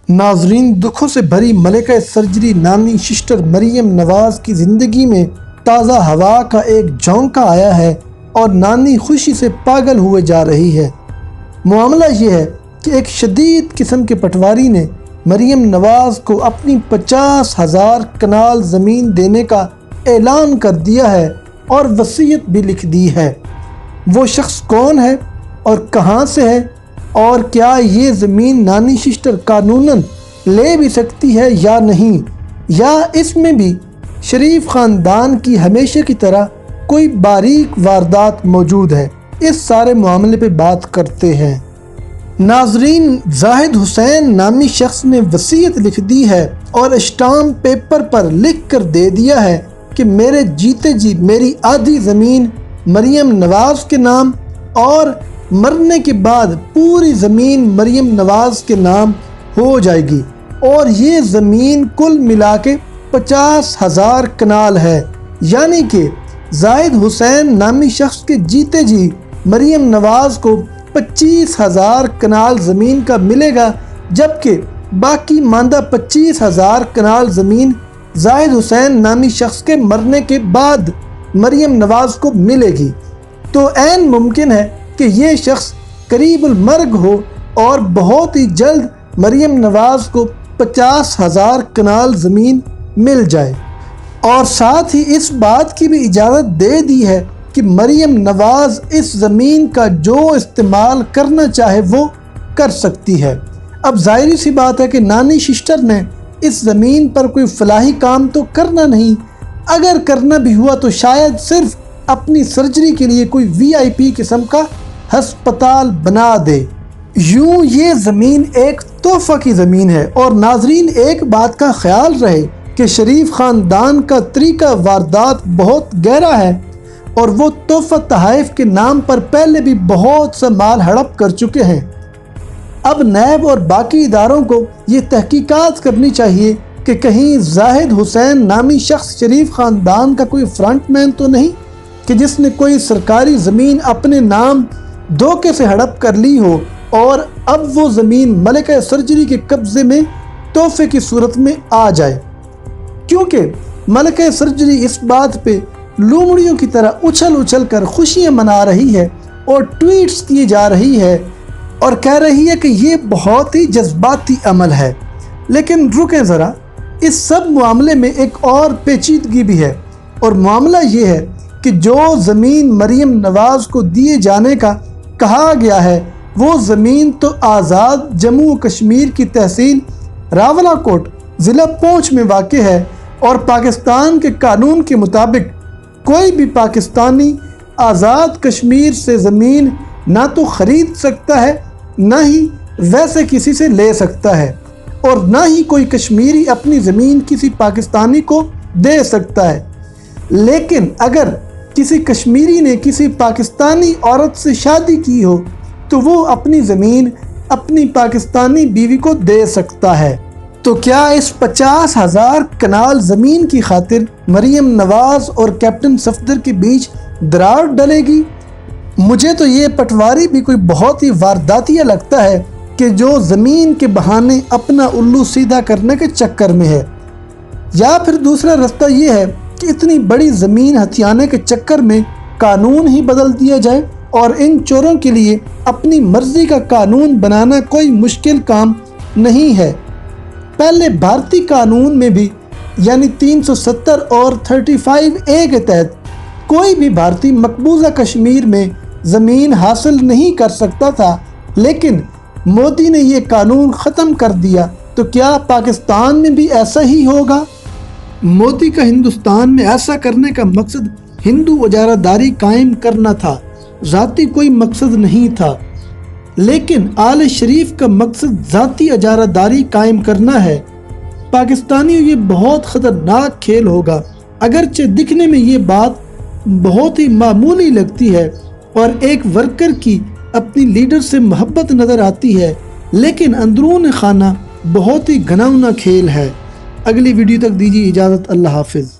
ناظرین، دکھوں سے بھری ملکہ سرجری نانی سسٹر مریم نواز کی زندگی میں تازہ ہوا کا ایک جھونکا آیا ہے اور نانی خوشی سے پاگل ہوئے جا رہی ہے۔ معاملہ یہ ہے کہ ایک شدید قسم کے پٹواری نے مریم نواز کو اپنی 50,000 کنال زمین دینے کا اعلان کر دیا ہے اور وصیت بھی لکھ دی ہے۔ وہ شخص کون ہے اور کہاں سے ہے، اور کیا یہ زمین نانی سسٹر قانوناً لے بھی سکتی ہے یا نہیں، یا اس میں بھی شریف خاندان کی ہمیشہ کی طرح کوئی باریک واردات موجود ہے، اس سارے معاملے پہ بات کرتے ہیں۔ ناظرین، زاہد حسین نامی شخص نے وصیت لکھ دی ہے اور اسٹامپ پیپر پر لکھ کر دے دیا ہے کہ میرے جیتے جی میری آدھی زمین مریم نواز کے نام، اور مرنے کے بعد پوری زمین مریم نواز کے نام ہو جائے گی، اور یہ زمین کل ملا کے 50,000 کنال ہے، یعنی کہ زاہد حسین نامی شخص کے جیتے جی مریم نواز کو 25,000 کنال زمین کا ملے گا، جبکہ باقی ماندہ 25,000 کنال زمین زاہد حسین نامی شخص کے مرنے کے بعد مریم نواز کو ملے گی۔ تو عین ممکن ہے کہ یہ شخص قریب المرگ ہو اور بہت ہی جلد مریم نواز کو 50,000 کنال زمین مل جائے، اور ساتھ ہی اس بات کی بھی اجازت دے دی ہے کہ مریم نواز اس زمین کا جو استعمال کرنا چاہے وہ کر سکتی ہے۔ اب ظاہری سی بات ہے کہ نانی سسٹر نے اس زمین پر کوئی فلاحی کام تو کرنا نہیں، اگر کرنا بھی ہوا تو شاید صرف اپنی سرجری کے لیے کوئی VIP قسم کا ہسپتال بنا دے۔ یوں یہ زمین ایک تحفہ کی زمین ہے، اور ناظرین ایک بات کا خیال رہے کہ شریف خاندان کا طریقہ واردات بہت گہرا ہے، اور وہ تحفہ تحائف کے نام پر پہلے بھی بہت سا مال ہڑپ کر چکے ہیں۔ اب نیب اور باقی اداروں کو یہ تحقیقات کرنی چاہیے کہ کہیں زاہد حسین نامی شخص شریف خاندان کا کوئی فرنٹ مین تو نہیں کہ جس نے کوئی سرکاری زمین اپنے نام دھوکے سے ہڑپ کر لی ہو، اور اب وہ زمین ملکہ سرجری کے قبضے میں تحفے کی صورت میں آ جائے، کیونکہ ملکہ سرجری اس بات پہ لومڑیوں کی طرح اچھل کر خوشیاں منا رہی ہے اور ٹویٹس کی جا رہی ہے اور کہہ رہی ہے کہ یہ بہت ہی جذباتی عمل ہے۔ لیکن رکیں ذرا، اس سب معاملے میں ایک اور پیچیدگی بھی ہے، اور معاملہ یہ ہے کہ جو زمین مریم نواز کو دیے جانے کا کہا گیا ہے، وہ زمین تو آزاد جموں و کشمیر کی تحصیل راولہ کوٹ ضلع پونچھ میں واقع ہے، اور پاکستان کے قانون کے مطابق کوئی بھی پاکستانی آزاد کشمیر سے زمین نہ تو خرید سکتا ہے، نہ ہی ویسے کسی سے لے سکتا ہے، اور نہ ہی کوئی کشمیری اپنی زمین کسی پاکستانی کو دے سکتا ہے۔ لیکن اگر کسی کشمیری نے کسی پاکستانی عورت سے شادی کی ہو تو وہ اپنی زمین اپنی پاکستانی بیوی کو دے سکتا ہے۔ تو کیا اس 50,000 کنال زمین کی خاطر مریم نواز اور کیپٹن صفدر کے بیچ دراڑ ڈلے گی؟ مجھے تو یہ پٹواری بھی کوئی بہت ہی وارداتیہ لگتا ہے کہ جو زمین کے بہانے اپنا الو سیدھا کرنے کے چکر میں ہے، یا پھر دوسرا رستہ یہ ہے کہ اتنی بڑی زمین ہتھیانے کے چکر میں قانون ہی بدل دیا جائے، اور ان چوروں کے لیے اپنی مرضی کا قانون بنانا کوئی مشکل کام نہیں ہے۔ پہلے بھارتی قانون میں بھی یعنی 370 اور 35A کے تحت کوئی بھی بھارتی مقبوضہ کشمیر میں زمین حاصل نہیں کر سکتا تھا، لیکن مودی نے یہ قانون ختم کر دیا، تو کیا پاکستان میں بھی ایسا ہی ہوگا؟ مودی کا ہندوستان میں ایسا کرنے کا مقصد ہندو اجارہ داری قائم کرنا تھا، ذاتی کوئی مقصد نہیں تھا، لیکن آل شریف کا مقصد ذاتی اجارہ داری قائم کرنا ہے۔ پاکستانیوں، یہ بہت خطرناک کھیل ہوگا، اگرچہ دکھنے میں یہ بات بہت ہی معمولی لگتی ہے اور ایک ورکر کی اپنی لیڈر سے محبت نظر آتی ہے، لیکن اندرون خانہ بہت ہی گھناؤنا کھیل ہے۔ اگلی ویڈیو تک دیجیے اجازت، اللہ حافظ۔